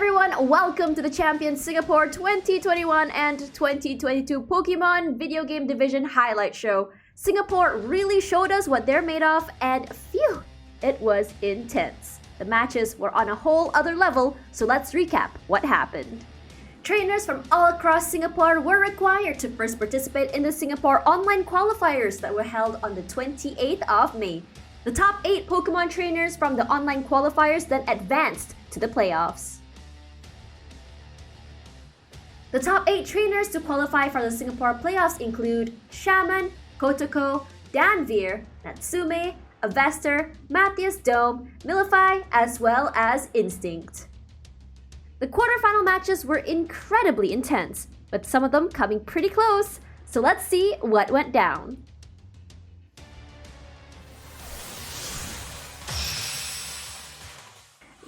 everyone, welcome to the Champion Singapore 2021 and 2022 Pokemon Video Game Division Highlight Show. Singapore really showed us what they're made of, and phew, it was intense. The matches were on a whole other level, so let's recap what happened. Trainers from all across Singapore were required to first participate in the Singapore online qualifiers that were held on the 28th of May. The top 8 Pokemon trainers from the online qualifiers then advanced to the playoffs. The top 8 trainers to qualify for the Singapore playoffs include Shaman, Kotoko, Danveer, Natsume, Edvesta, Matthias Dome, Milify, as well as Instinct. The quarterfinal matches were incredibly intense, with some of them coming pretty close, so let's see what went down.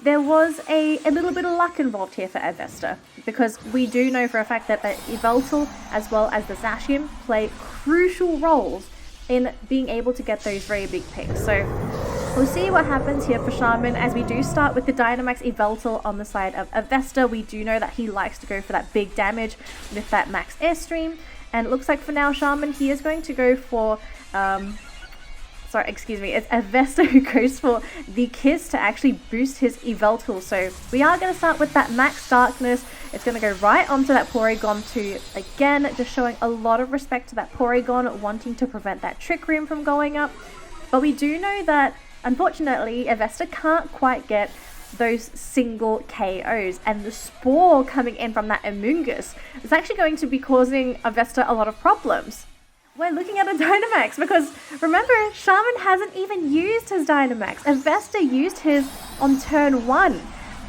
There was a little bit of luck involved here for Edvesta, because we do know for a fact that the Yveltal as well as the Zacian play crucial roles in being able to get those very big picks. So we'll see what happens here for Shaman, as we do start with the Dynamax Yveltal on the side of Edvesta. We do know that he likes to go for that big damage with that max airstream, and it looks like for now Shaman, he is going to go for it's Edvesta who goes for the Kiss to actually boost his Yveltal. So we are going to start with that Max Darkness. It's going to go right onto that Porygon 2. Again, just showing a lot of respect to that Porygon, wanting to prevent that Trick Room from going up. But we do know that, unfortunately, Edvesta can't quite get those single KOs, and the Spore coming in from that Amoonguss is actually going to be causing Edvesta a lot of problems. We're looking at a Dynamax, because remember, Shaman hasn't even used his Dynamax. Edvesta used his on turn 1.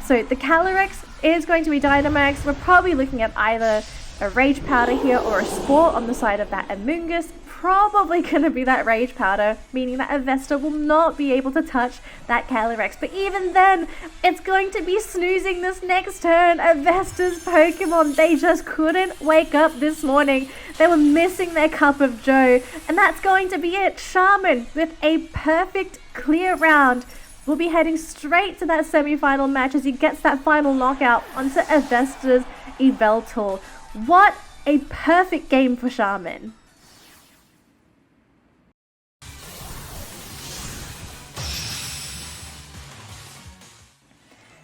So the Calyrex is going to be Dynamax. We're probably looking at either a Rage Powder here or a Spore on the side of that Amoonguss. Probably going to be that Rage Powder, meaning that Edvesta will not be able to touch that Calyrex. But even then, it's going to be snoozing this next turn. Edvesta's Pokemon, they just couldn't wake up this morning. They were missing their cup of joe, and that's going to be it. Shaman, with a perfect clear round, will be heading straight to that semi-final match as he gets that final knockout onto Edvesta's Yveltal. What a perfect game for Shaman.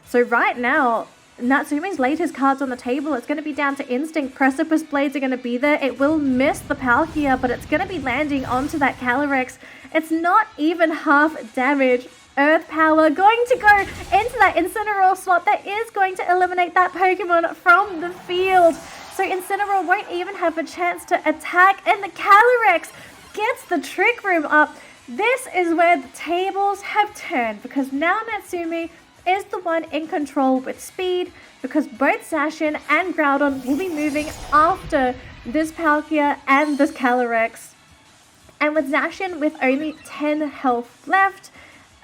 So right now, Natsume's laid his cards on the table. It's going to be down to Instinct. Precipice Blades are going to be there. It will miss the Palkia, but it's going to be landing onto that Calyrex. It's not even half damage. Earth Power going to go into that Incineroar slot. That is going to eliminate that Pokemon from the field. So Incineroar won't even have a chance to attack, and the Calyrex gets the Trick Room up. This is where the tables have turned, because now Natsume is the one in control with speed, because both Zacian and Groudon will be moving after this Palkia and this Calyrex. And with Zacian with only 10 health left,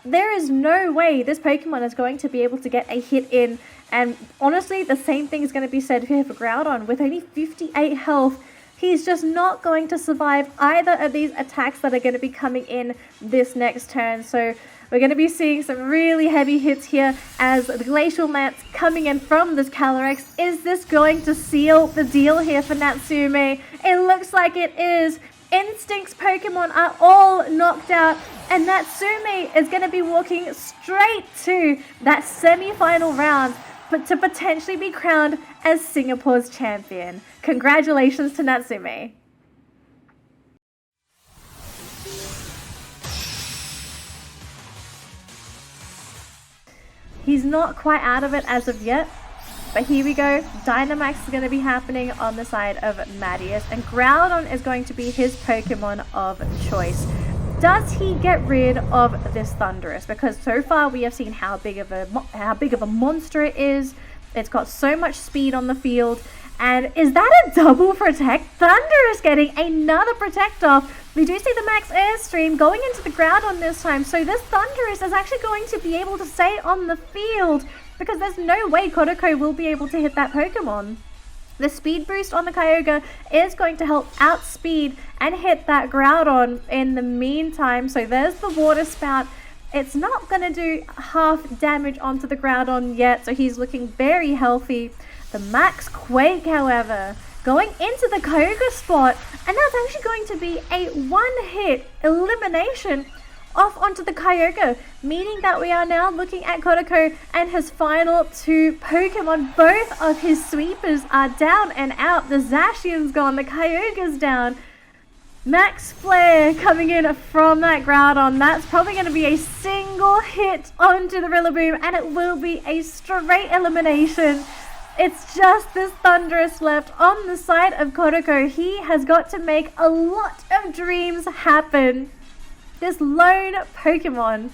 there is no way this Pokemon is going to be able to get a hit in. And honestly, the same thing is going to be said here for Groudon. With only 58 health, he's just not going to survive either of these attacks that are going to be coming in this next turn. So we're going to be seeing some really heavy hits here as the Glacial Lance coming in from this Calyrex. Is this going to seal the deal here for Natsume? It looks like it is. Instinct's Pokemon are all knocked out, and Natsume is going to be walking straight to that semi-final round, but to potentially be crowned as Singapore's champion. Congratulations to Natsume. He's not quite out of it as of yet, but here we go. Dynamax is going to be happening on the side of Matthias, and Groudon is going to be his Pokemon of choice. Does he get rid of this Thunderous? Because so far we have seen how big of a monster it is. It's got so much speed on the field. And is that a double protect? Thunderous getting another protect off. We do see the max airstream going into the Groudon this time. So this Thunderous is actually going to be able to stay on the field, because there's no way Kotoko will be able to hit that Pokemon. The speed boost on the Kyogre is going to help outspeed and hit that Groudon in the meantime. So there's the Water Spout. It's not going to do half damage onto the Groudon yet, so he's looking very healthy. The Max Quake, however, going into the Kyogre spot, and that's actually going to be a one-hit elimination off onto the Kyogre, meaning that we are now looking at Kodako and his final two Pokemon. Both of his sweepers are down and out. The Zacian's gone, the Kyogre's down. Max Flare coming in from that Groudon. That's probably going to be a single hit onto the Rillaboom, and it will be a straight elimination. It's just this Thunderous left on the side of Kodako. He has got to make a lot of dreams happen. This lone Pokemon.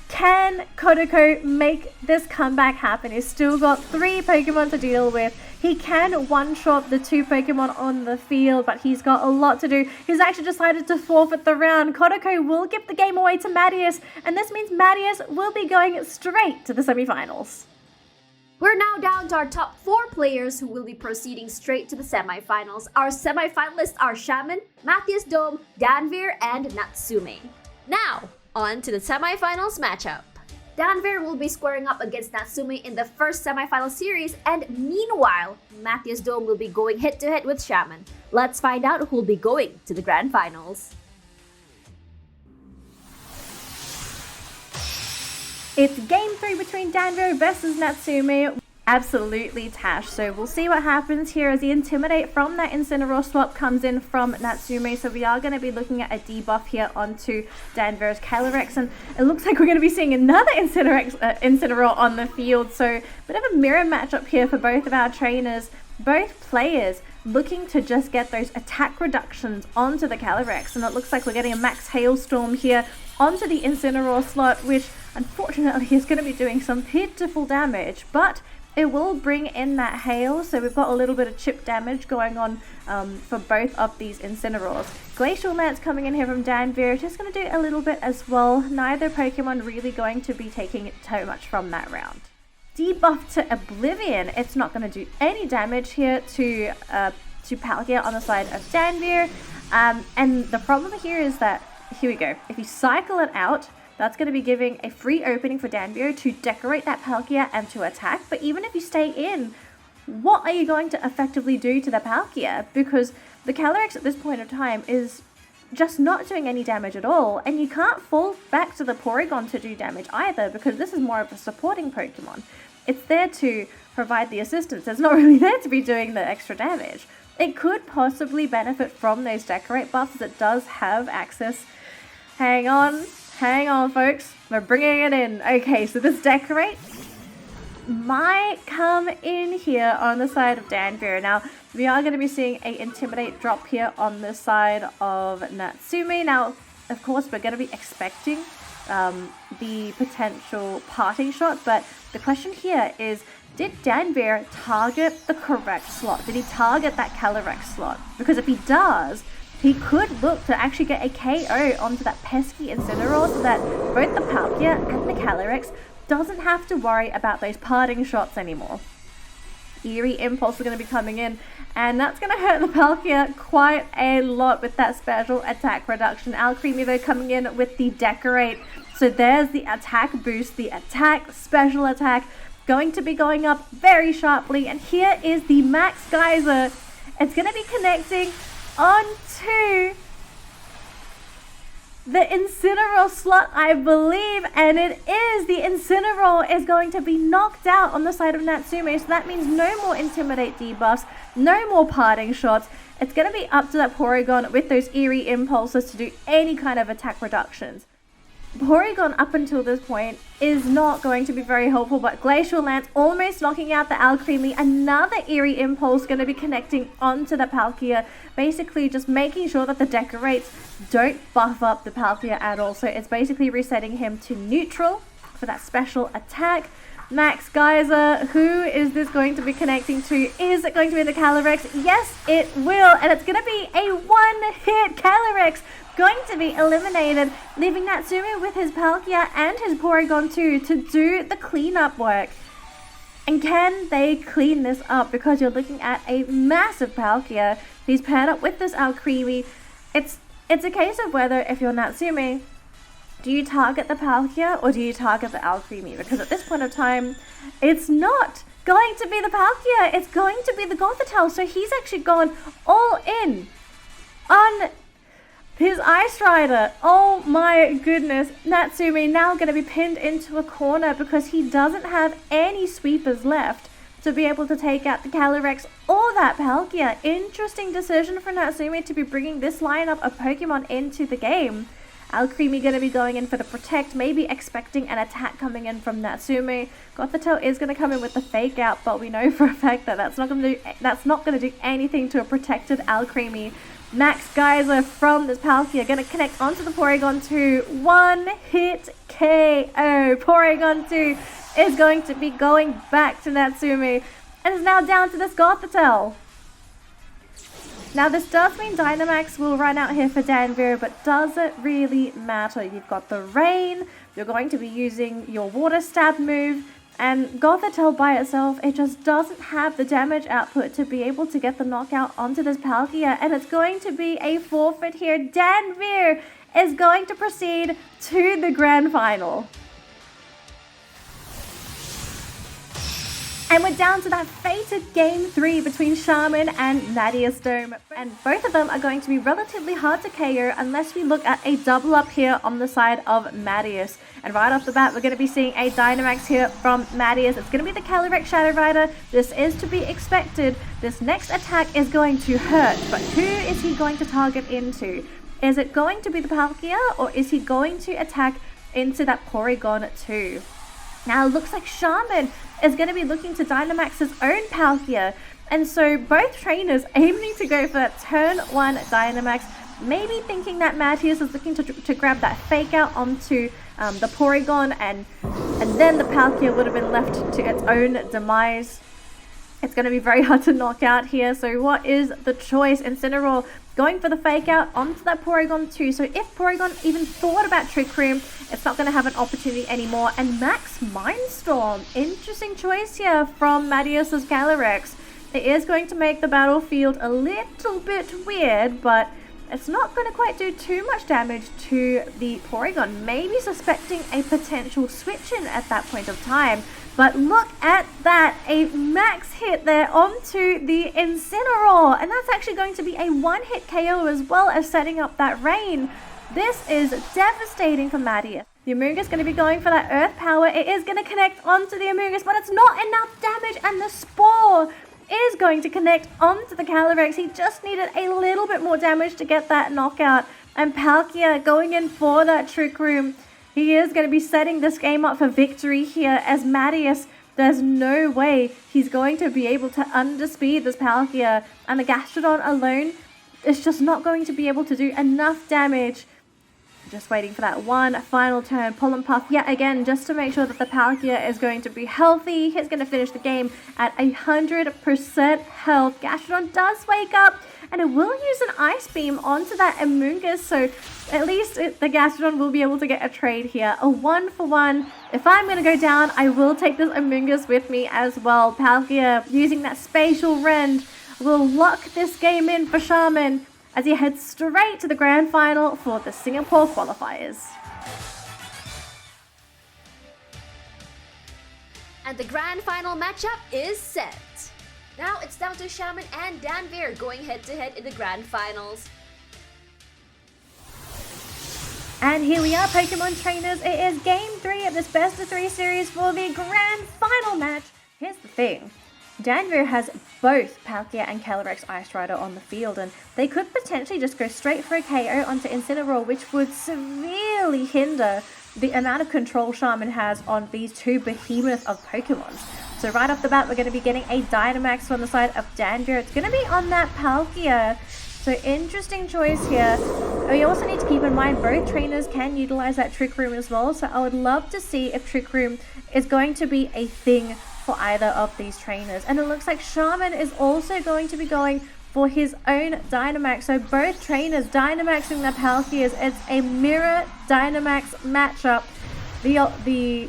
Can Kodako make this comeback happen? He's still got 3 Pokemon to deal with. He can one-shot the 2 Pokemon on the field, but he's got a lot to do. He's actually decided to forfeit the round. Kodako will give the game away to Mattias, and this means Mattias will be going straight to the semifinals. We're now down to our top 4 players who will be proceeding straight to the semifinals. Our semifinalists are Shaman, Mattias Dome, Danvir, and Natsume. Now, on to the semifinals matchup. Danvir will be squaring up against Natsume in the first semifinal series, and meanwhile, Mattias Dome will be going head-to-head with Shaman. Let's find out who will be going to the grand finals. It's game 3 between Danvir versus Natsume. Absolutely Tash. So we'll see what happens here as the Intimidate from that Incineroar swap comes in from Natsume. So we are going to be looking at a debuff here onto Danvir's Calyrex, and it looks like we're going to be seeing another Incineroar on the field. So a bit of a mirror matchup here for both of our trainers. Both players looking to just get those attack reductions onto the Calyrex, and it looks like we're getting a Max Hailstorm here onto the Incineroar slot, which unfortunately is going to be doing some pitiful damage, but it will bring in that hail, so we've got a little bit of chip damage going on for both of these Incineroars. Glacial Lance coming in here from Danvir, just going to do a little bit as well. Neither Pokemon really going to be taking too much from that round. Debuff to Oblivion, it's not going to do any damage here to Palkia on the side of Danvir, and the problem here is that, here we go, if you cycle it out, that's going to be giving a free opening for Danvir to decorate that Palkia and to attack. But even if you stay in, what are you going to effectively do to the Palkia? Because the Calyrex at this point of time is just not doing any damage at all. And you can't fall back to the Porygon to do damage either, because this is more of a supporting Pokemon. It's there to provide the assistance. It's not really there to be doing the extra damage. It could possibly benefit from those decorate buffs, as it does have access. Hang on, folks. We're bringing it in. Okay, so this decorate might come in here on the side of Danvir. Now, we are going to be seeing a Intimidate drop here on the side of Natsume. Now, of course, we're going to be expecting the potential parting shot, but the question here is, did Danvir target the correct slot? Did he target that Calyrex slot? Because if he does, he could look to actually get a KO onto that pesky Incineroar, so that both the Palkia and the Calyrex doesn't have to worry about those parting shots anymore. Eerie Impulse are going to be coming in, and that's going to hurt the Palkia quite a lot with that special attack reduction. Alcremie though coming in with the Decorate. So there's the attack boost, the attack, special attack, going to be going up very sharply. And here is the Max Geyser. It's going to be connecting onto the Incineroar slot, I believe, and it is. The Incineroar is going to be knocked out on the side of Natsume, so that means no more Intimidate debuffs, no more parting shots. It's going to be up to that Porygon with those Eerie Impulses to do any kind of attack reductions. Porygon up until this point is not going to be very helpful, but Glacial Lance almost knocking out the Alcremie. Another Eerie Impulse going to be connecting onto the Palkia, basically just making sure that the Decorates don't buff up the Palkia at all. So it's basically resetting him to neutral for that special attack. Max Geyser, who is this going to be connecting to? Is it going to be the Calyrex? Yes, it will, and it's going to be a one-hit Calyrex going to be eliminated, leaving Natsume with his Palkia and his Porygon too to do the cleanup work. And can they clean this up? Because you're looking at a massive Palkia. He's paired up with this Alcremie. It's a case of whether, if you're Natsume, Do you target the Palkia or do you target the Alcremie? Because at this point of time, it's not going to be the Palkia, it's going to be the Gothitelle. So he's actually gone all in on his Ice Rider. Oh my goodness. Natsume now going to be pinned into a corner because he doesn't have any sweepers left to be able to take out the Calyrex or that Palkia. Interesting decision for Natsume to be bringing this lineup of Pokemon into the game. Alcremie going to be going in for the Protect, maybe expecting an attack coming in from Natsume. Gothitelle is going to come in with the Fake Out, but we know for a fact that that's not going to do anything to a protected Alcremie. Max Geyser from this Palkia going to connect onto the Porygon 2. One hit KO. Porygon 2 is going to be going back to Natsume and is now down to this Gothitelle. Now this does mean Dynamax will run out here for Danvir, but does it really matter? You've got the Rain, you're going to be using your Water Stab move, and Gothitelle by itself, it just doesn't have the damage output to be able to get the knockout onto this Palkia, and it's going to be a forfeit here. Danvir is going to proceed to the grand final. And we're down to that fated Game 3 between Shaman and Latias Dome. And both of them are going to be relatively hard to KO unless we look at a double up here on the side of Latias. And right off the bat, we're going to be seeing a Dynamax here from Latias. It's going to be the Calyrex Shadow Rider. This is to be expected. This next attack is going to hurt, but who is he going to target into? Is it going to be the Palkia, or is he going to attack into that Porygon 2? Now it looks like Shaman is going to be looking to Dynamax his own Palkia. And so both trainers aiming to go for that turn 1 Dynamax, maybe thinking that Latias is looking to grab that Fake Out onto the Porygon, and then the Palkia would have been left to its own demise. It's going to be very hard to knock out here. So what is the choice? Incineroar going for the Fake Out onto that Porygon 2. So if Porygon even thought about Trick Room, it's not going to have an opportunity anymore. And Max Mindstorm. Interesting choice here from Latias' Calyrex. It is going to make the battlefield a little bit weird, but it's not going to quite do too much damage to the Porygon. Maybe suspecting a potential switch-in at that point of time. But look at that, a max hit there onto the Incineroar. And that's actually going to be a one-hit KO as well as setting up that Rain. This is devastating for Latias. The Amoonguss is going to be going for that Earth Power. It is going to connect onto the Amoonguss, but it's not enough damage. And the Spore is going to connect onto the Calyrex. He just needed a little bit more damage to get that knockout. And Palkia going in for that Trick Room. He is going to be setting this game up for victory here as Latias. There's no way he's going to be able to underspeed this Palkia. And the Gastrodon alone is just not going to be able to do enough damage. Just waiting for that one final turn. Pollen Puff yet again just to make sure that the Palkia is going to be healthy. He's going to finish the game at 100% health. Gastrodon does wake up, and it will use an Ice Beam onto that Amoonguss, so at least the Gastrodon will be able to get a trade here. A 1-for-1. If I'm going to go down, I will take this Amoonguss with me as well. Palkia using that Spatial Rend will lock this game in for Shaman as he heads straight to the grand final for the Singapore qualifiers. And the grand final matchup is set. Now it's down to Shaman and Danvir going head-to-head in the grand finals. And here we are, Pokemon trainers. It is Game 3 of this best of 3 series for the grand final match. Here's the thing. Danvir has both Palkia and Calyrex Ice Rider on the field, and they could potentially just go straight for a KO onto Incineroar, which would severely hinder the amount of control Shaman has on these two behemoths of Pokemon. So right off the bat, we're going to be getting a Dynamax on the side of Danvir. It's going to be on that Palkia. So interesting choice here. We also need to keep in mind both trainers can utilize that Trick Room as well. So I would love to see if Trick Room is going to be a thing for either of these trainers. And it looks like Shaman is also going to be going for his own Dynamax. So both trainers Dynamaxing their Palkias. It's a mirror Dynamax matchup. The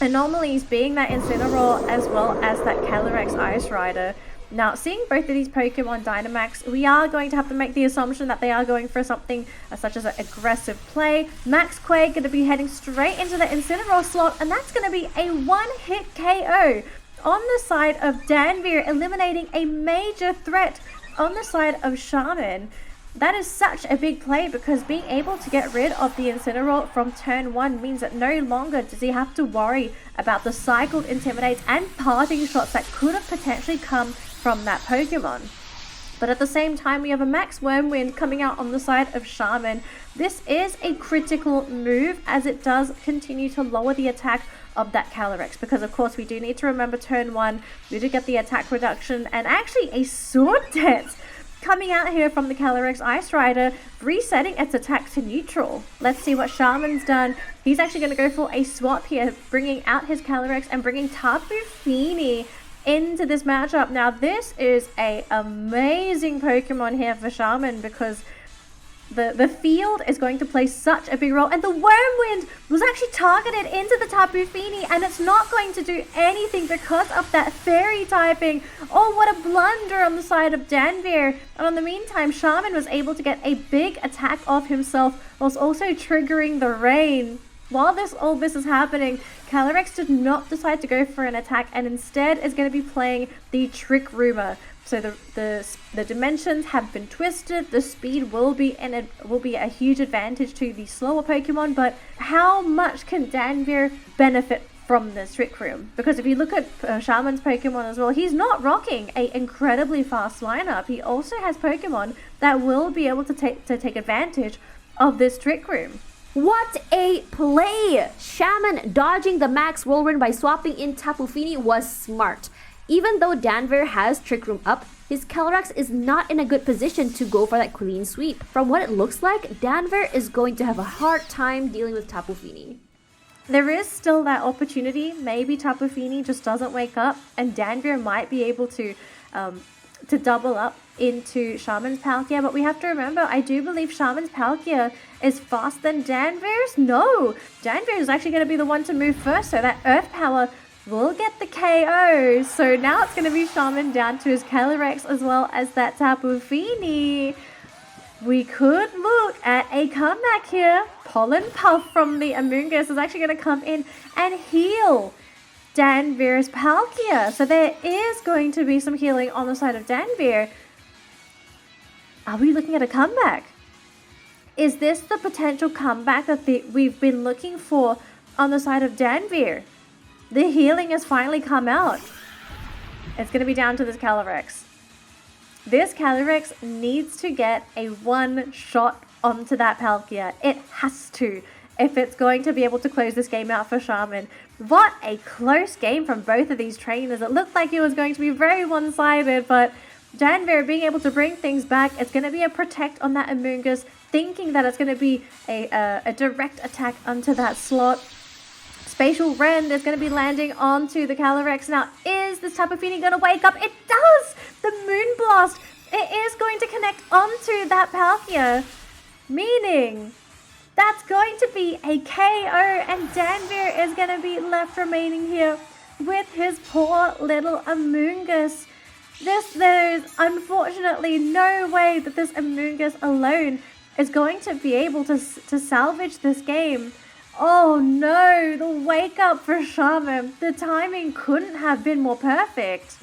anomalies being that Incineroar as well as that Calyrex Ice Rider. Now, seeing both of these Pokemon Dynamax, we are going to have to make the assumption that they are going for something such as an aggressive play. Max Quake going to be heading straight into the Incineroar slot, and that's going to be a one-hit KO on the side of Danveer, eliminating a major threat on the side of Shaman. That is such a big play because being able to get rid of the Incineroar from turn 1 means that no longer does he have to worry about the cycled Intimidates and parting shots that could have potentially come from that Pokemon. But at the same time, we have a Max Wormwind coming out on the side of Shaman. This is a critical move as it does continue to lower the attack of that Calyrex, because of course we do need to remember turn 1, we do get the attack reduction and actually a Sword Dance coming out here from the Calyrex Ice Rider, resetting its attack to neutral. Let's see what Shaman's done. He's actually going to go for a swap here, bringing out his Calyrex and bringing Tapu Fini into this matchup. Now this is a amazing Pokemon here for Shaman because the field is going to play such a big role, and the Wormwind was actually targeted into the Tapu Fini and it's not going to do anything because of that fairy typing. Oh, what a blunder on the side of Danveer. And in the meantime, Shaman was able to get a big attack off himself whilst also triggering the rain. While all this is happening, Calyrex did not decide to go for an attack and instead is going to be playing the Trick Rumor. So the dimensions have been twisted. The speed will be a huge advantage to the slower Pokemon, but how much can Danveer benefit from this Trick Room? Because if you look at Shaman's Pokemon as well, he's not rocking an incredibly fast lineup. He also has Pokemon that will be able to take advantage of this Trick Room. What a play! Shaman dodging the Max Whirlwind by swapping in Tapu Fini was smart. Even though Danveer has Trick Room up, his Calyrex is not in a good position to go for that clean sweep. From what it looks like, Danveer is going to have a hard time dealing with Tapu Fini. There is still that opportunity. Maybe Tapu Fini just doesn't wake up and Danveer might be able to double up into Shaman's Palkia, but we have to remember, I do believe Shaman's Palkia is faster than Danveer's. No, Danveer is actually going to be the one to move first, so that Earth Power will get the KO. So now it's going to be Shaman down to his Calyrex as well as that Tapu Fini. We could look at a comeback here. Pollen Puff from the Amoonguss is actually going to come in and heal Danveer's Palkia. So there is going to be some healing on the side of Danveer. Are we looking at a comeback? Is this the potential comeback that we've been looking for on the side of Danveer? The healing has finally come out. It's going to be down to this Calyrex. This Calyrex needs to get a one shot onto that Palkia. It has to, if it's going to be able to close this game out for Shaman. What a close game from both of these trainers. It looked like it was going to be very one-sided, but Danveer being able to bring things back. It's going to be a protect on that Amoonguss, thinking that it's going to be a direct attack onto that slot. Spatial Rend is going to be landing onto the Calyrex. Now, is this Tapu Fini going to wake up? It does! The Moonblast, it is going to connect onto that Palkia, meaning that's going to be a KO, and Danveer is going to be left remaining here with his poor little Amoonguss. There's unfortunately no way that this Amoonguss alone is going to be able to salvage this game. Oh no, the wake up for Shaman. The timing couldn't have been more perfect.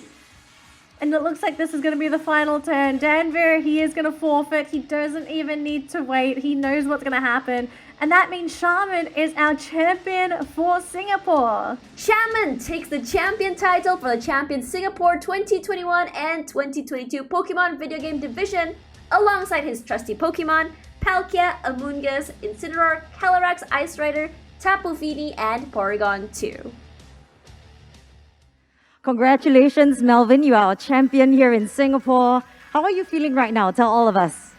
And it looks like this is going to be the final turn. Danveer, he is going to forfeit. He doesn't even need to wait. He knows what's going to happen. And that means Shaman is our champion for Singapore. Shaman takes the champion title for the Champion Singapore 2021 and 2022 Pokemon video game division alongside his trusty Pokemon, Palkia, Amoonguss, Incineroar, Calyrex, Ice Rider, Tapu Fini, and Porygon 2. Congratulations, Melvin. You are our champion here in Singapore. How are you feeling right now? Tell all of us.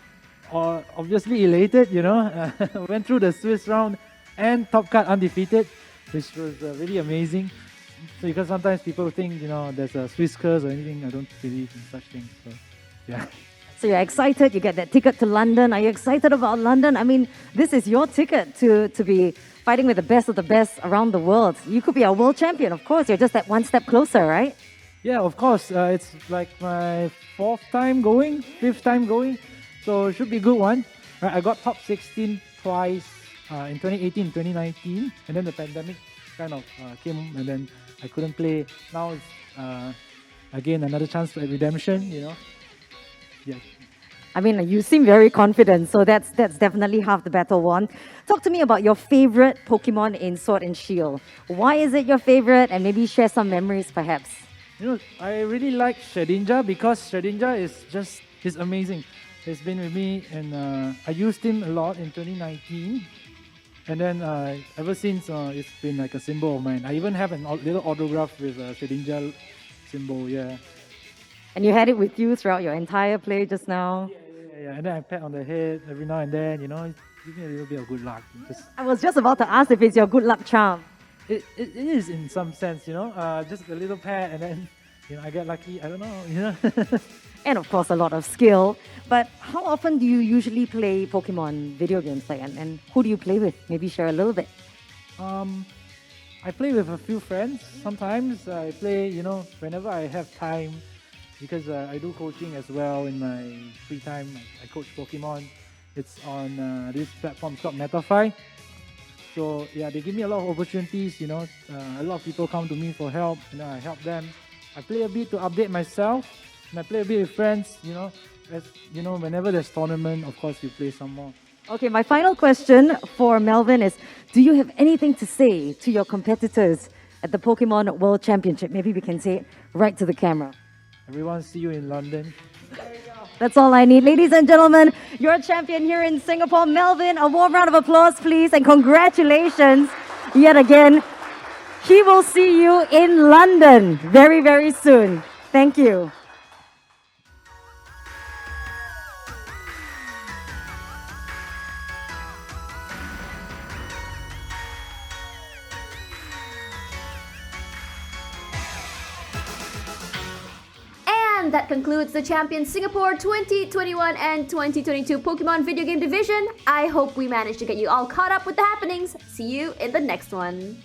Obviously elated, went through the Swiss round and top cut undefeated, which was really amazing. So because sometimes people think, there's a Swiss curse or anything. I don't believe in such things. So, yeah. So you're excited, you get that ticket to London. Are you excited about London? I mean, this is your ticket to be fighting with the best of the best around the world. You could be our world champion, of course. You're just that one step closer, right? Yeah, of course. It's like my fifth time going. So it should be a good one. Right, I got top 16 twice in 2018, 2019, and then the pandemic kind of came, and then I couldn't play. Now it's again another chance for redemption. Yeah. I mean, you seem very confident, so that's definitely half the battle won. Talk to me about your favorite Pokemon in Sword and Shield. Why is it your favorite, and maybe share some memories, perhaps? I really like Shedinja because Shedinja is amazing. He's been with me, and I used him a lot in 2019. And then ever since, it's been like a symbol of mine. I even have a little autograph with a Shedinja symbol, yeah. And you had it with you throughout your entire play just now. Yeah. And then I pat on the head every now and then, give me a little bit of good luck. I was just about to ask if it's your good luck charm. It is in some sense, just a little pat, and then, I get lucky. I don't know, And of course, a lot of skill. But how often do you usually play Pokemon video games? And who do you play with? Maybe share a little bit. I play with a few friends. Sometimes I play, whenever I have time, because I do coaching as well in my free time. I coach Pokemon. It's on this platform called Metafy. So yeah, they give me a lot of opportunities. A lot of people come to me for help. I help them. I play a bit to update myself, and I play a bit with friends. Whenever there's tournament, of course you play some more. Okay, my final question for Melvin is, do you have anything to say to your competitors at the Pokemon World Championship? Maybe we can say it right to the camera. Everyone, see you in London. That's all I need. Ladies and gentlemen, your champion here in Singapore, Melvin. A warm round of applause, please, and congratulations yet again. He will see you in London very, very soon. Thank you. And that concludes the Champion Singapore 2021 and 2022 Pokemon video game division. I hope we managed to get you all caught up with the happenings. See you in the next one.